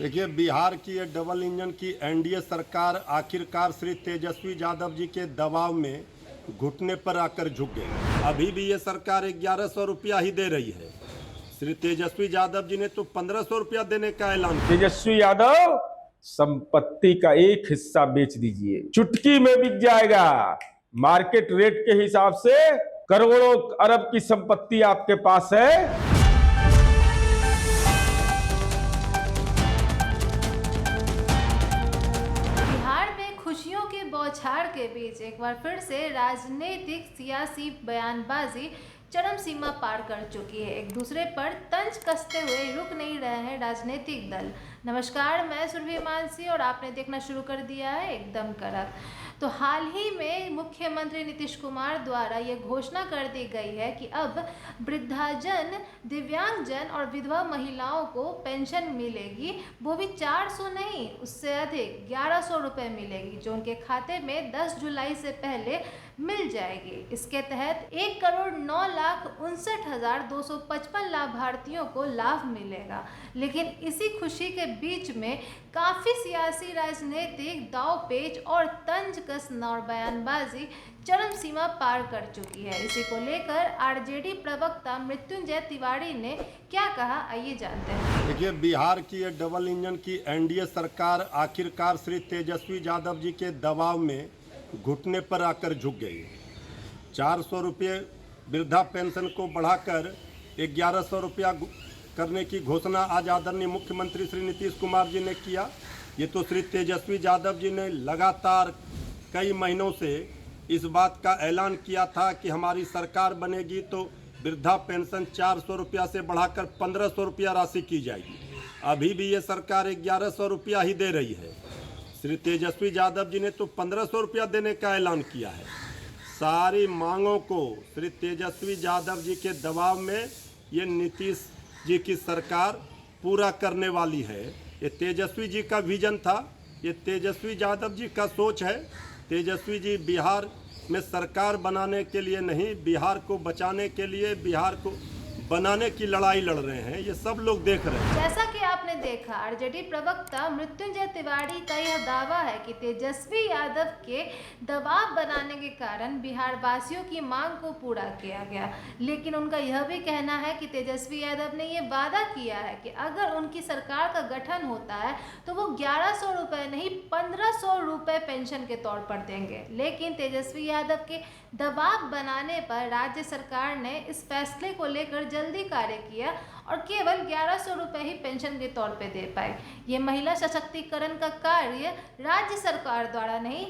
देखिए, बिहार की ये डबल इंजन की एनडीए सरकार आखिरकार श्री तेजस्वी यादव जी के दबाव में घुटने पर आकर झुक गई। अभी भी ये सरकार 1100 रुपया ही दे रही है। श्री तेजस्वी यादव जी ने तो 1500 रुपया देने का ऐलान किया। तेजस्वी यादव, संपत्ति का एक हिस्सा बेच दीजिए, चुटकी में बिक जाएगा। मार्केट रेट के हिसाब से करोड़ों अरब की संपत्ति आपके पास है। बिहार में खुशियों के बौछार के बीच एक बार फिर से राजनीतिक सियासी बयानबाजी चरम सीमा पार कर चुकी है। एक दूसरे पर तंज कसते हुए रुक नहीं रहे हैं राजनीतिक दल। नमस्कार, मैं सुरभि मानसी और आपने देखना शुरू कर दिया है एकदम कड़क। तो हाल ही में मुख्यमंत्री नीतीश कुमार द्वारा ये घोषणा कर दी गई है कि अब वृद्धाजन, दिव्यांगजन और विधवा महिलाओं को पेंशन मिलेगी, वो भी 400 नहीं, उससे अधिक 1100 रुपये मिलेगी, जो उनके खाते में 10 जुलाई से पहले मिल जाएगी। इसके तहत 1,09,59,255 लाभार्थियों को लाभ मिलेगा। लेकिन इसी खुशी के बीच में काफ़ी सियासी, राजनीतिक दांव-पेच और तंज-कस और बयानबाजी चरम सीमा पार कर चुकी है। इसी को लेकर आरजेडी प्रवक्ता मृत्युंजय तिवारी ने क्या कहा, आइए जानते हैं। देखिए, बिहार की ये डबल इंजन की एनडीए सरकार आखिरकार श्री तेजस्वी यादव जी के दबाव में घुटने पर आकर झुक गई। 400 रुपये वृद्धा पेंशन को बढ़ाकर 1100 रुपया करने की घोषणा आज आदरणीय मुख्यमंत्री श्री नीतीश कुमार जी ने किया। ये तो श्री तेजस्वी यादव जी ने लगातार कई महीनों से इस बात का ऐलान किया था कि हमारी सरकार बनेगी तो वृद्धा पेंशन 400 रुपया से बढ़ाकर 1500 रुपया राशि की जाएगी। अभी भी ये सरकार 1100 रुपया ही दे रही है। श्री तेजस्वी यादव जी ने तो 1500 रुपया देने का ऐलान किया है। सारी मांगों को श्री तेजस्वी यादव जी के दबाव में ये नीतीश जी की सरकार पूरा करने वाली है। ये तेजस्वी जी का विजन था, ये तेजस्वी यादव जी का सोच है। तेजस्वी जी बिहार में सरकार बनाने के लिए नहीं, बिहार को बचाने के लिए, बिहार को बनाने की लड़ाई लड़ रहे हैं। ये सब लोग देख रहे हैं। जैसा कि आपने देखा, आरजेडी प्रवक्ता मृत्युंजय तिवारी का यह दावा है कि तेजस्वी यादव के दबाव बनाने के कारण बिहार वासियों की मांग को पूरा किया गया। लेकिन उनका यह भी कहना है कि तेजस्वी यादव ने यह वादा किया है कि अगर उनकी सरकार का गठन होता है तो वो 1100 रुपये नहीं 1500 रुपये पेंशन के तौर पर देंगे। लेकिन तेजस्वी यादव के दबाव बनाने पर राज्य सरकार ने इस फैसले को लेकर जल्दी कार्य किया और केवल 1100 रुपये ही पेंशन के तौर पे दे पाए। ये महिला सशक्तिकरण का कार्य राज्य सरकार द्वारा नहीं,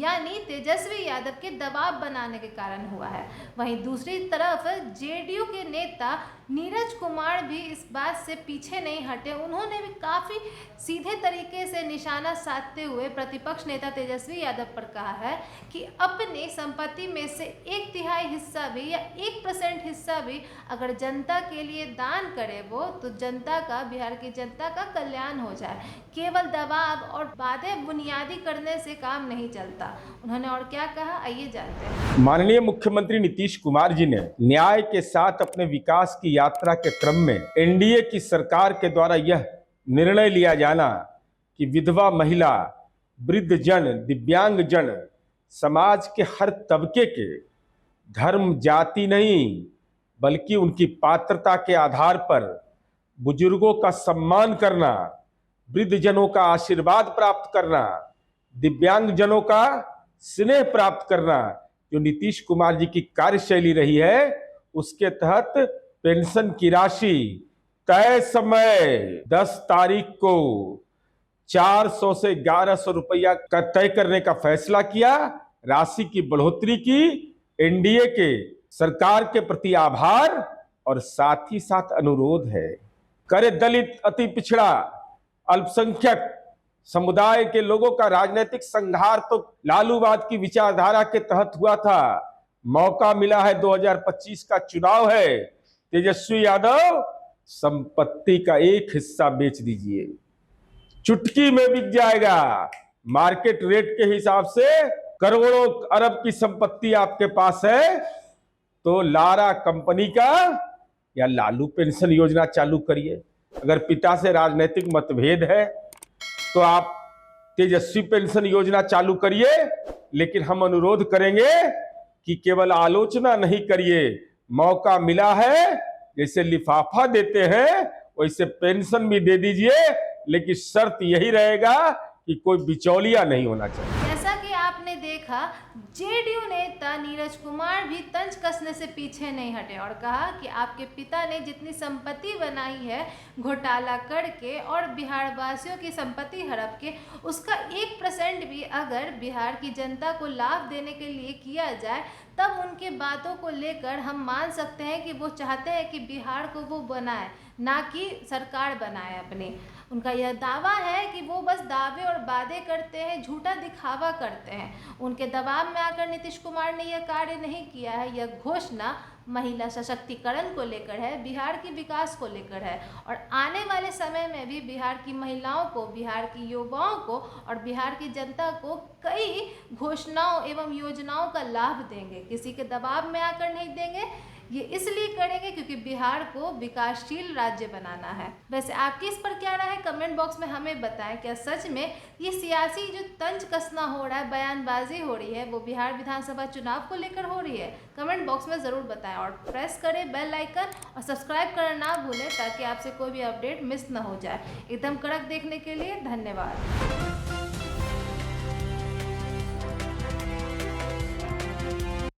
यानी तेजस्वी यादव के दबाव बनाने के कारण हुआ है। वहीं दूसरी तरफ जेडीयू के नेता नीरज कुमार भी इस बात से पीछे नहीं हटे। उन्होंने भी काफ़ी सीधे तरीके से निशाना साधते हुए प्रतिपक्ष नेता तेजस्वी यादव पर कहा है कि अपनी संपत्ति में से 1/3 हिस्सा भी या 1% हिस्सा भी अगर जनता के लिए दान करे वो, तो जनता का, बिहार की जनता का कल्याण हो जाए। केवल दबाव और वादे बुनियादी करने से काम नहीं चलता। उन्होंने और क्या कहा, आइए जानते हैं। माननीय मुख्यमंत्री नीतीश कुमार जी ने न्याय के साथ अपने विकास की यात्रा के क्रम में एनडीए की सरकार के द्वारा यह निर्णय लिया जाना कि विधवा महिला, वृद्धजन, दिव्यांगजन, समाज के हर तबके के, धर्म जाति नहीं बल्कि उनकी पात्रता के आधार पर बुजुर्गों का सम्मान करना, वृद्धजनों का आशीर्वाद प्राप्त करना, दिव्यांगजनों का स्नेह प्राप्त करना, जो नीतीश कुमार जी की कार्यशैली रही है, उसके तहत पेंशन की राशि तय समय 10 तारीख को 400 से 1100 रुपया का तय करने का फैसला किया। राशि की बढ़ोतरी की। एनडीए के सरकार के प्रति आभार और साथ ही साथ अनुरोध है, करे दलित, अति पिछड़ा, अल्पसंख्यक समुदाय के लोगों का राजनीतिक संघार तो लालूवाद की विचारधारा के तहत हुआ था। मौका मिला है, 2025 का चुनाव है। तेजस्वी यादव, संपत्ति का एक हिस्सा बेच दीजिए, चुटकी में बिक जाएगा। मार्केट रेट के हिसाब से करोड़ों अरब की संपत्ति आपके पास है, तो लारा कंपनी का या लालू पेंशन योजना चालू करिए। अगर पिता से राजनीतिक मतभेद है तो आप तेजस्वी पेंशन योजना चालू करिए, लेकिन हम अनुरोध करेंगे कि केवल आलोचना नहीं करिए। मौका मिला है, जैसे लिफाफा देते हैं वैसे पेंशन भी दे दीजिए, लेकिन शर्त यही रहेगा कि कोई बिचौलिया नहीं होना चाहिए। जैसा कि आपने देखा, जेडीयू नेता नीरज कुमार भी तंज कसने से पीछे नहीं हटे और कहा कि आपके पिता ने जितनी संपत्ति बनाई है घोटाला करके और बिहार वासियों की संपत्ति हड़प के, उसका 1% भी अगर बिहार की जनता को लाभ देने के लिए किया जाए तब उनके बातों को लेकर हम मान सकते हैं कि वो चाहते हैं कि बिहार को वो बनाए, ना कि सरकार बनाए अपनी। उनका यह दावा है कि वो बस दावे और वादे करते हैं, झूठा दिखावा करते हैं। उनके दबाव में आकर नीतीश कुमार ने यह कार्य नहीं किया है। यह घोषणा महिला सशक्तिकरण को लेकर है, बिहार के विकास को लेकर है और आने वाले समय में भी बिहार की महिलाओं को, बिहार की युवाओं को और बिहार की जनता को कई घोषणाओं एवं योजनाओं का लाभ देंगे। किसी के दबाव में आकर नहीं देंगे। ये इसलिए करेंगे क्योंकि बिहार को विकासशील राज्य बनाना है। वैसे आपकी इस पर क्या राय है, कमेंट बॉक्स में हमें बताएं। क्या सच में ये सियासी जो तंज कसना हो रहा है, बयानबाजी हो रही है, वो बिहार विधानसभा चुनाव को लेकर हो रही है? कमेंट बॉक्स में ज़रूर बताएं और प्रेस करें बेल आइकन और सब्सक्राइब करना ना भूलें ताकि आपसे कोई भी अपडेट मिस ना हो जाए। एकदम कड़क देखने के लिए धन्यवाद।